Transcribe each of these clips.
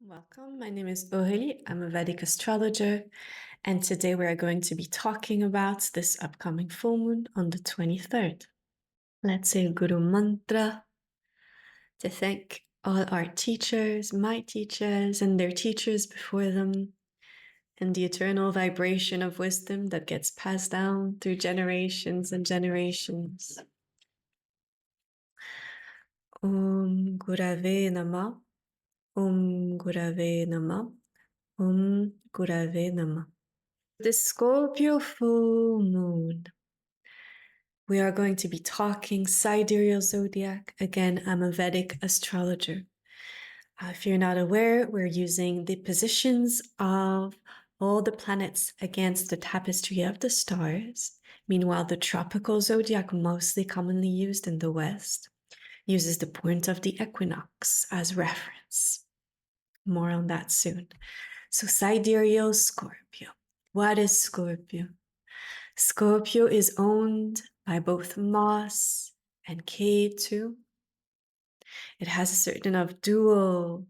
Welcome, my name is Aurélie, I'm a Vedic astrologer, and today we are going to be talking about this upcoming full moon on the 23rd. Let's say a Guru Mantra to thank all our teachers, my teachers, and their teachers before them, and the eternal vibration of wisdom that gets passed down through generations and generations. Om Gurave Namah, Om Gurave Namah, Om Gurave Namah. The Scorpio Full Moon. We are going to be talking Sidereal zodiac. Again, I'm a Vedic astrologer. If you're not aware, we're using the positions of all the planets against the tapestry of the stars. Meanwhile, the tropical zodiac, mostly commonly used in the West, uses the point of the equinox as reference. More on that soon. So Sidereal Scorpio. What is Scorpio? Scorpio is owned by both Mars and Ketu. It has a certain of dual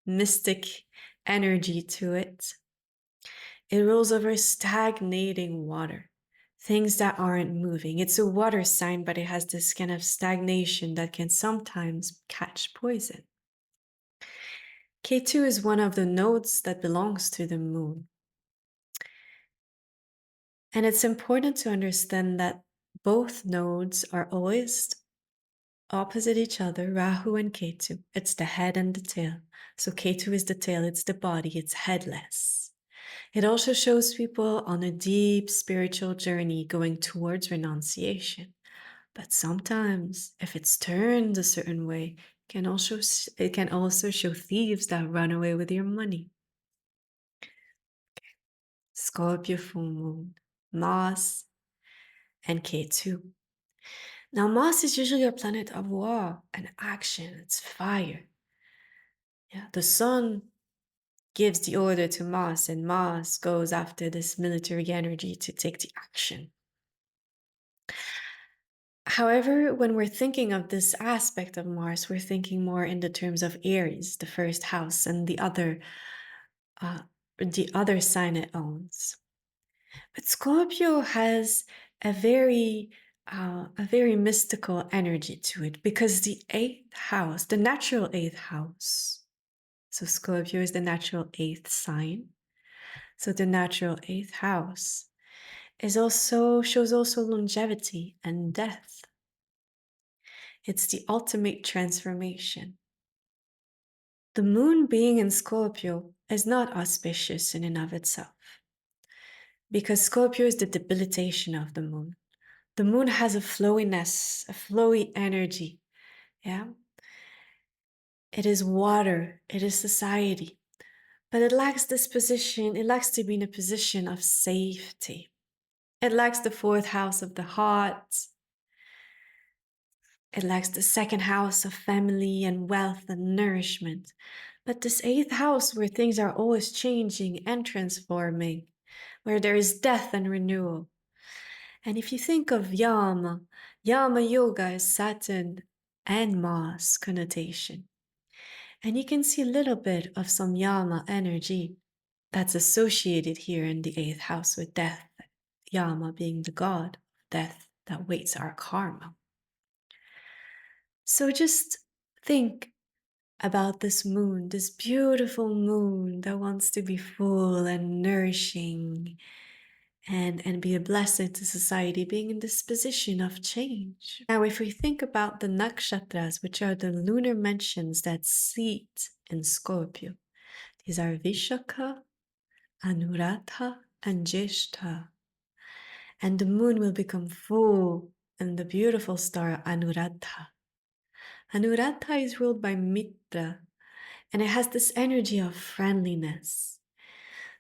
mystic energy to it. It rules over stagnating water, things that aren't moving. It's a water sign, but it has this kind of stagnation that can sometimes catch poison. Ketu is one of the nodes that belongs to the moon. And it's important to understand that both nodes are always opposite each other, Rahu and Ketu. It's the head and the tail. So Ketu is the tail, it's the body, it's headless. It also shows people on a deep spiritual journey going towards renunciation. But sometimes, if it's turned a certain way, it can also show thieves that run away with your money. Scorpio Full Moon, Mars, and Ketu. Now, Mars is usually a planet of war and action. It's fire. Yeah, the sun gives the order to Mars, and Mars goes after this military energy to take the action. However, when we're thinking of this aspect of Mars, we're thinking more in the terms of Aries, the first house, and the other sign it owns. But Scorpio has a very mystical energy to it, because the 8th house, the natural 8th house, so Scorpio is the natural 8th sign. So the natural 8th house shows also longevity and death. It's the ultimate transformation. The moon being in Scorpio is not auspicious in and of itself, because Scorpio is the debilitation of the moon. The moon has a flowiness, a flowy energy. Yeah. It is water, it is society, but it lacks this position, it lacks to be in a position of safety. It lacks the 4th house of the heart. It lacks the 2nd house of family and wealth and nourishment. But this 8th house, where things are always changing and transforming, where there is death and renewal. And if you think of Yama Yoga is Saturn and Mars connotation. And you can see a little bit of some Yama energy that's associated here in the 8th house with death. Yama being the god of death that waits our karma. So just think about this moon, this beautiful moon that wants to be full and nourishing and be a blessing to society, being in this position of change. Now, if we think about the Nakshatras, which are the lunar mentions that seat in Scorpio, these are Vishaka, Anuradha, and Jyeshtha. And the moon will become full in the beautiful star Anuradha. Anuradha is ruled by Mitra, and it has this energy of friendliness.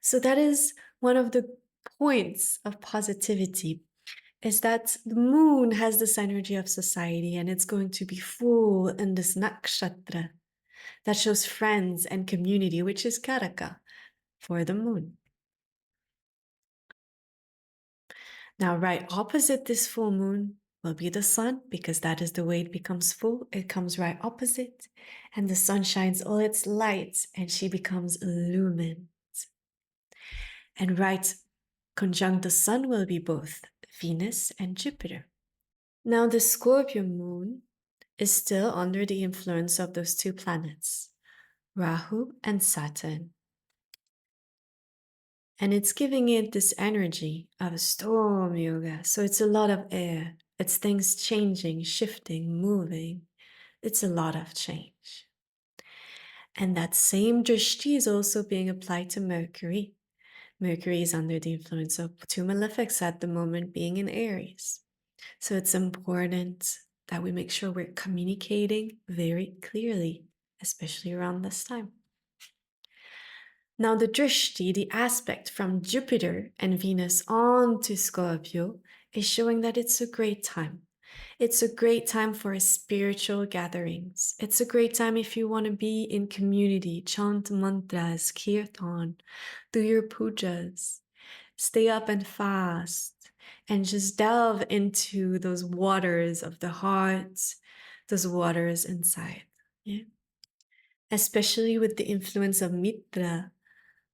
So that is one of the points of positivity, is that the moon has this energy of society, and it's going to be full in this nakshatra that shows friends and community, which is Karaka for the moon. Now, right opposite this full moon will be the sun, because that is the way it becomes full. It comes right opposite, and the sun shines all its light, and she becomes illumined. And right conjunct the sun will be both Venus and Jupiter. Now, the Scorpio moon is still under the influence of those two planets, Rahu and Saturn. And it's giving it this energy of a storm yoga. So it's a lot of air. It's things changing, shifting, moving. It's a lot of change. And that same drishti is also being applied to Mercury. Mercury is under the influence of two malefics at the moment, being in Aries. So it's important that we make sure we're communicating very clearly, especially around this time. Now, the drishti, the aspect from Jupiter and Venus onto Scorpio, is showing that it's a great time. It's a great time for spiritual gatherings. It's a great time if you want to be in community, chant mantras, kirtan, do your pujas, stay up and fast, and just delve into those waters of the heart, those waters inside. Yeah? Especially with the influence of Mitra,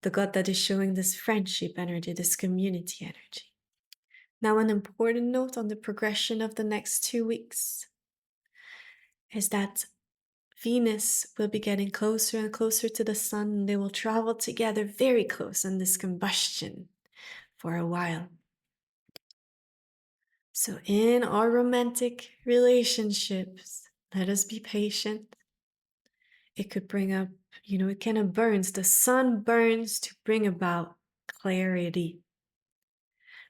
the god that is showing this friendship energy, this community energy. Now, an important note on the progression of the next 2 weeks is that Venus will be getting closer and closer to the sun, and they will travel together very close in this combustion for a while. So, in our romantic relationships, let us be patient. It could bring up, it kind of burns. The sun burns to bring about clarity.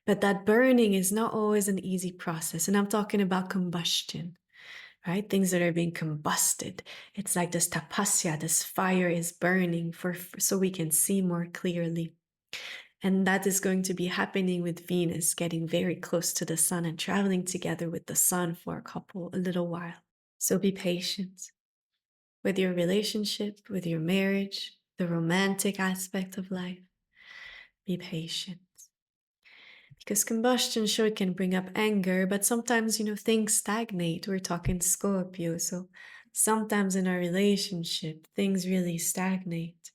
But that burning is not always an easy process. And I'm talking about combustion, right? Things that are being combusted. It's like this tapasya, this fire is burning so we can see more clearly. And that is going to be happening with Venus getting very close to the sun and traveling together with the sun for a little while. So be patient with your relationship, with your marriage, the romantic aspect of life. Be patient. Because combustion sure can bring up anger, but sometimes, things stagnate. We're talking Scorpio, so sometimes in our relationship, things really stagnate,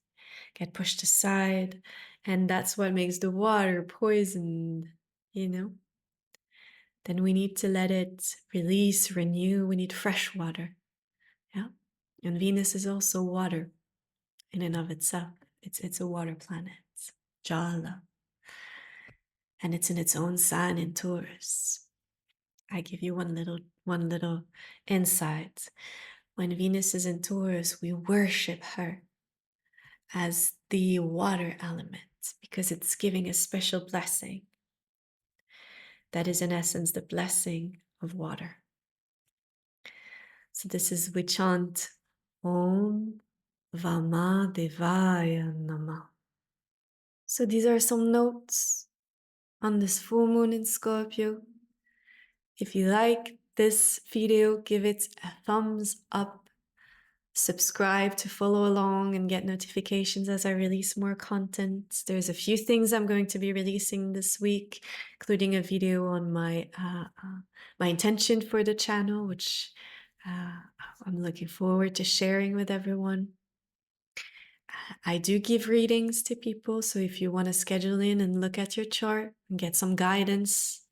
get pushed aside, and that's what makes the water poisoned, Then we need to let it release, renew. We need fresh water, yeah? And Venus is also water in and of itself. It's a water planet, Jala. And it's in its own sign in Taurus. I give you one little insight. When Venus is in Taurus, we worship her as the water element because it's giving a special blessing. That is in essence the blessing of water. So we chant Om Vama Devaya Nama. So these are some notes on this full moon in Scorpio. If you like this video, give it a thumbs up. Subscribe to follow along and get notifications as I release more content. There's a few things I'm going to be releasing this week, including a video on my intention for the channel, which I'm looking forward to sharing with everyone. I do give readings to people, so if you want to schedule in and look at your chart and get some guidance,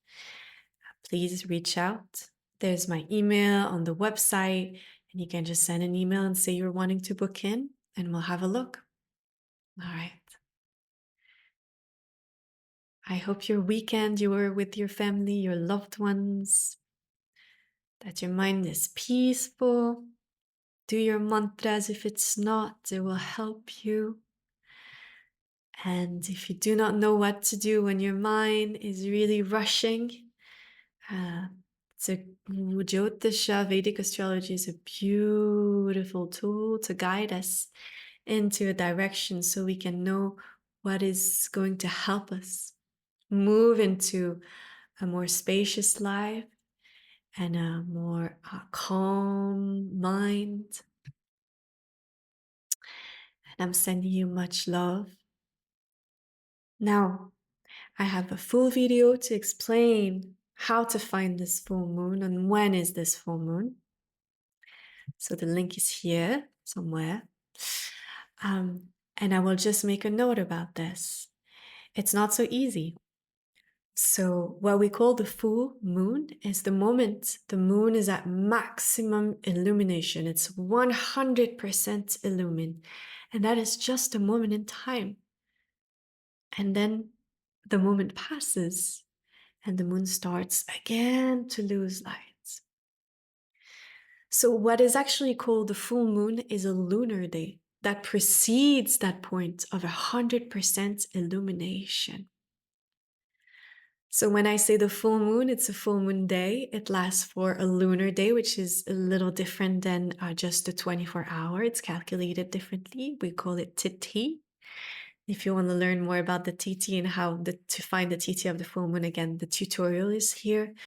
please reach out. There's my email on the website, and you can just send an email and say you're wanting to book in, and we'll have a look. All right. I hope your weekend you were with your family, your loved ones, that your mind is peaceful. Do your mantras. If it's not, it will help you. And if you do not know what to do when your mind is really rushing, Jyotisha, Vedic astrology is a beautiful tool to guide us into a direction so we can know what is going to help us move into a more spacious life and a more calm mind. And I'm sending you much love. Now, I have a full video to explain how to find this full moon and when is this full moon. So the link is here somewhere. And I will just make a note about this. It's not so easy. So what we call the full moon is the moment the moon is at maximum illumination. It's 100% illumined. And that is just a moment in time. And then the moment passes and the moon starts again to lose light. So what is actually called the full moon is a lunar day that precedes that point of 100% illumination. So when I say the full moon, it's a full moon day. It lasts for a lunar day, which is a little different than just a 24-hour. It's calculated differently. We call it Tithi. If you want to learn more about the Tithi and how to find the Tithi of the full moon, again, the tutorial is here.